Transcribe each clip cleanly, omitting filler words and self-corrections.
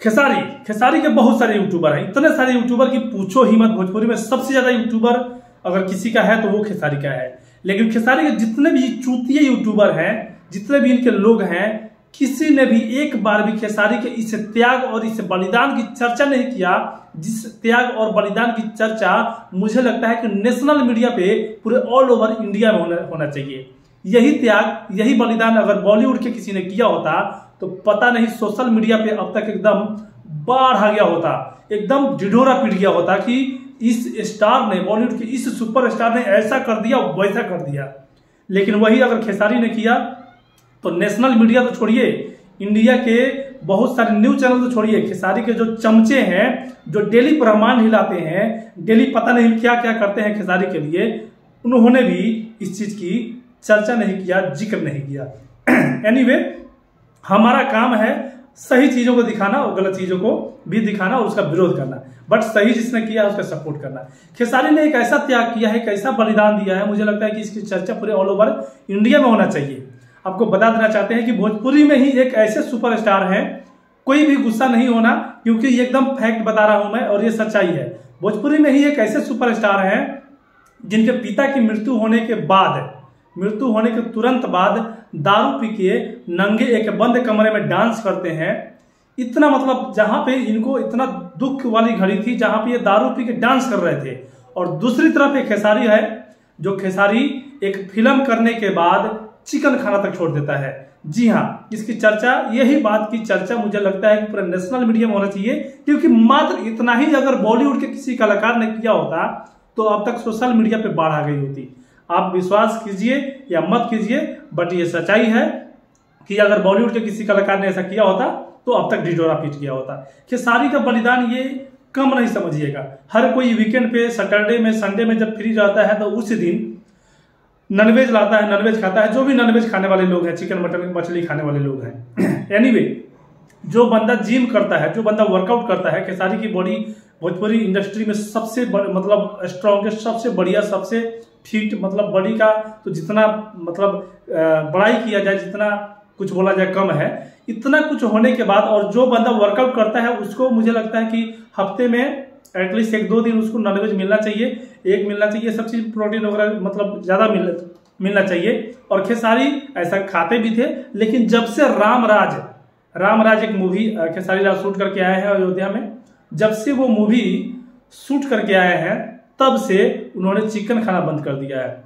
खेसारी खेसारी के बहुत सारे यूट्यूबर हैं, इतने सारे यूट्यूबर की पूछो ही मत। भोजपुरी में सबसे ज्यादा यूट्यूबर अगर किसी का है तो वो खेसारी का है। लेकिन खेसारी के जितने भी चूतिए यूट्यूबर हैं, जितने भी इनके लोग हैं, किसी ने भी एक बार भी खेसारी के इस त्याग और इस बलिदान की चर्चा नहीं किया, जिस त्याग और बलिदान की चर्चा मुझे लगता है कि नेशनल मीडिया पे पूरे ऑल ओवर इंडिया में होना चाहिए। यही त्याग, यही बलिदान अगर बॉलीवुड के किसी ने किया होता तो पता नहीं सोशल मीडिया पे अब तक एकदम बाढ़ आ गया होता, एकदम ढिढोरा पीट गया होता कि इस स्टार ने, बॉलीवुड के इस सुपरस्टार ने ऐसा कर दिया वैसा कर दिया। लेकिन वही अगर खेसारी ने किया तो नेशनल मीडिया तो छोड़िए, इंडिया के बहुत सारे न्यूज चैनल तो छोड़िए, खेसारी के जो चमचे हैं, जो डेली ब्रह्मांड हिलाते हैं, डेली पता नहीं क्या क्या करते हैं खेसारी के लिए, उन्होंने भी इस चीज की चर्चा नहीं किया, जिक्र नहीं किया। एनीवे, हमारा काम है सही चीजों को दिखाना और गलत चीजों को भी दिखाना और उसका विरोध करना, बट सही जिसने किया है उसका सपोर्ट करना। खेसारी ने एक ऐसा त्याग किया है, एक ऐसा बलिदान दिया है, मुझे लगता है कि इसकी चर्चा पूरे ऑल ओवर इंडिया में होना चाहिए। आपको बता देना चाहते हैं कि भोजपुरी में ही एक ऐसे सुपरस्टार हैं, कोई भी गुस्सा नहीं होना क्योंकि ये एकदम फैक्ट बता रहा हूं मैं और ये सच्चाई है। भोजपुरी में ही एक ऐसे सुपरस्टार हैं जिनके पिता की मृत्यु होने के तुरंत बाद दारू पी के नंगे एक बंद कमरे में डांस करते हैं। इतना मतलब जहां पे इनको इतना दुख वाली घड़ी थी जहां पे ये दारू पी के डांस कर रहे थे, और दूसरी तरफ एक खेसारी है जो खेसारी एक फिल्म करने के बाद चिकन खाना तक छोड़ देता है। जी हाँ, इसकी चर्चा, यही बात की चर्चा मुझे लगता है कि पूरे नेशनल मीडिया में होना चाहिए, क्योंकि मात्र इतना ही अगर बॉलीवुड के किसी कलाकार ने किया होता तो अब तक सोशल मीडिया पे बाढ़ आ गई होती। आप विश्वास कीजिए या मत कीजिए, बट ये सच्चाई है कि अगर बॉलीवुड के किसी कलाकार ने ऐसा किया होता तो अब तक ढिढोरा पीट गया होता। खेसारी का बलिदान ये कम नहीं समझिएगा। हर कोई वीकेंड पे, सैटरडे में, संडे में जब फ्री रहता है तो उस दिन नॉनवेज लाता है, नॉनवेज खाता है। जो भी नॉनवेज खाने वाले लोग हैं, चिकन मटन मछली खाने वाले लोग हैं। एनीवे, जो बंदा जिम करता है, जो बंदा वर्कआउट करता है, खेसारी की बॉडी भोजपुरी इंडस्ट्री में सबसे मतलब स्ट्रॉन्गेस्ट, सबसे बढ़िया, सबसे फिट, मतलब बॉडी का तो जितना मतलब बड़ाई किया जाए, जितना कुछ बोला जाए कम है। इतना कुछ होने के बाद और जो बंदा वर्कआउट करता है उसको मुझे लगता है कि हफ्ते में एटलीस्ट 1-2 दिन उसको नॉनवेज मिलना चाहिए, एग मिलना चाहिए, सब चीज प्रोटीन वगैरह मतलब ज्यादा मिलना चाहिए। और खेसारी ऐसा खाते भी थे, लेकिन जब से रामराज एक मूवी खेसारी लाल शूट करके आए हैं अयोध्या में, जब से वो मूवी शूट करके आए हैं तब से उन्होंने चिकन खाना बंद कर दिया है।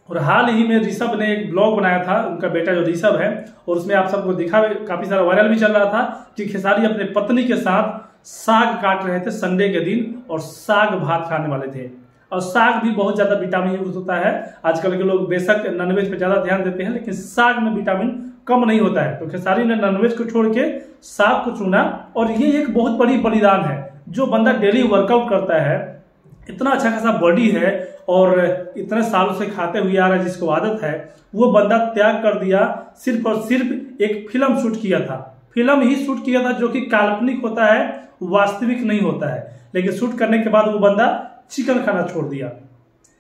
और हाल ही में ऋषभ ने एक ब्लॉग बनाया था, उनका बेटा जो ऋषभ है, और उसमें आप सबको दिखा, काफी सारा वायरल भी चल रहा था कि खेसारी अपने पत्नी के साथ साग काट रहे थे संडे के दिन और साग भात खाने वाले थे। और साग भी बहुत ज्यादा विटामिन यूज होता है। आजकल के लोग बेशक नॉनवेज पे ज्यादा ध्यान देते हैं, लेकिन साग में विटामिन कम नहीं होता है। तो खेसारी ने नॉनवेज को छोड़ के साग को चुना, और ये एक बहुत बड़ी बलिदान है। जो बंदा डेली वर्कआउट करता है, इतना अच्छा खासा बॉडी है और इतने सालों से खाते हुए आ रहा है, जिसको आदत है, वो बंदा त्याग कर दिया। सिर्फ और सिर्फ एक फिल्म शूट किया था, फिल्म ही शूट किया था जो कि काल्पनिक होता है, वास्तविक नहीं होता है। लेकिन शूट करने के बाद वो बंदा चिकन खाना छोड़ दिया।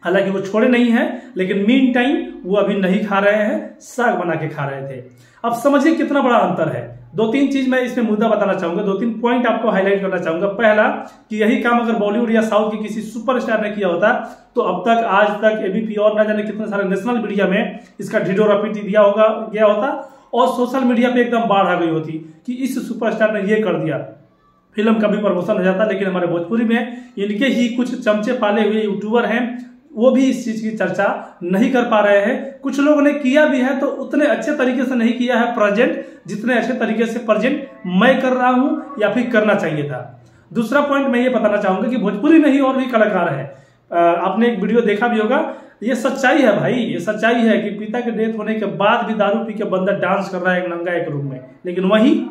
हालांकि वो छोड़े नहीं है, लेकिन मीन टाइम वो अभी नहीं खा रहे हैं, साग बना के खा रहे थे। अब समझिए कितना बड़ा अंतर है। 2-3 चीज मैं इसमें मुद्दा बताना चाहूंगा, 2-3 पॉइंट आपको हाईलाइट करना चाहूंगा। पहला कि यही काम अगर बॉलीवुड या साउथ के किसी सुपरस्टार ने किया होता तो अब तक, आज तक एबीपी और न जाने कितने सारे नेशनल मीडिया में इसका ढिढोरा पीट गया होता, और सोशल मीडिया पे एकदम बाढ़ आ गई होती कि इस सुपरस्टार ने ये कर दिया, फिल्म का भी प्रमोशन हो जाता। लेकिन हमारे भोजपुरी में इनके ही कुछ चमचे पाले हुए यूट्यूबर हैं, वो भी इस चीज की चर्चा नहीं कर पा रहे हैं। कुछ लोगों ने किया भी है तो उतने अच्छे तरीके से नहीं किया है प्रेजेंट, जितने अच्छे तरीके से प्रेजेंट मैं कर रहा हूं या फिर करना चाहिए था। दूसरा पॉइंट मैं ये बताना चाहूंगा कि भोजपुरी में ही और भी कलाकार हैं। आपने एक वीडियो देखा भी होगा, ये सच्चाई है भाई, ये सच्चाई है कि पिता के डेथ होने के बाद भी दारू पी के बंदा डांस कर रहा है एक नंगा एक रूम में। लेकिन वही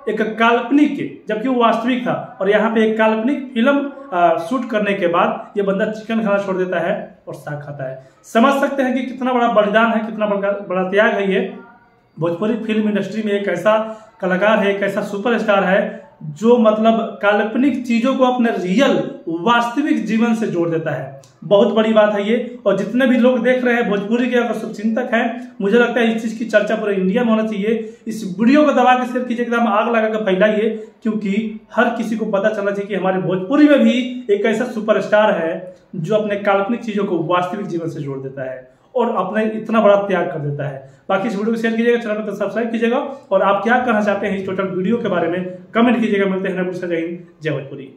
एक काल्पनिक, जबकि वो वास्तविक था, और यहाँ पे एक काल्पनिक फिल्म शूट करने के बाद ये बंदा चिकन खाना छोड़ देता है और साग खाता है। समझ सकते हैं कि कितना बड़ा बलिदान है, कितना बड़ा त्याग है ये। भोजपुरी फिल्म इंडस्ट्री में एक ऐसा कलाकार है, एक ऐसा सुपरस्टार है जो मतलब काल्पनिक चीजों को अपने रियल वास्तविक जीवन से जोड़ देता है। बहुत बड़ी बात है ये। और जितने भी लोग देख रहे हैं भोजपुरी के अगर शुभचिंतक हैं, मुझे लगता है इस चीज की चर्चा पूरे इंडिया में होना चाहिए। इस वीडियो को दबा के शेयर कीजिए, एकदम आग लगा के फैलाइए, क्योंकि हर किसी को पता चलना चाहिए कि हमारे भोजपुरी में भी एक ऐसा सुपरस्टार है जो अपने काल्पनिक चीजों को वास्तविक जीवन से जोड़ देता है और अपने इतना बड़ा त्याग कर देता है। बाकी इस वीडियो को शेयर कीजिएगा, चैनल को सब्सक्राइब कीजिएगा और आप क्या कहना चाहते हैं इस टोटल वीडियो के बारे में कमेंट कीजिएगा। मिलते हैं जय हिंद, जय भोजपुरी।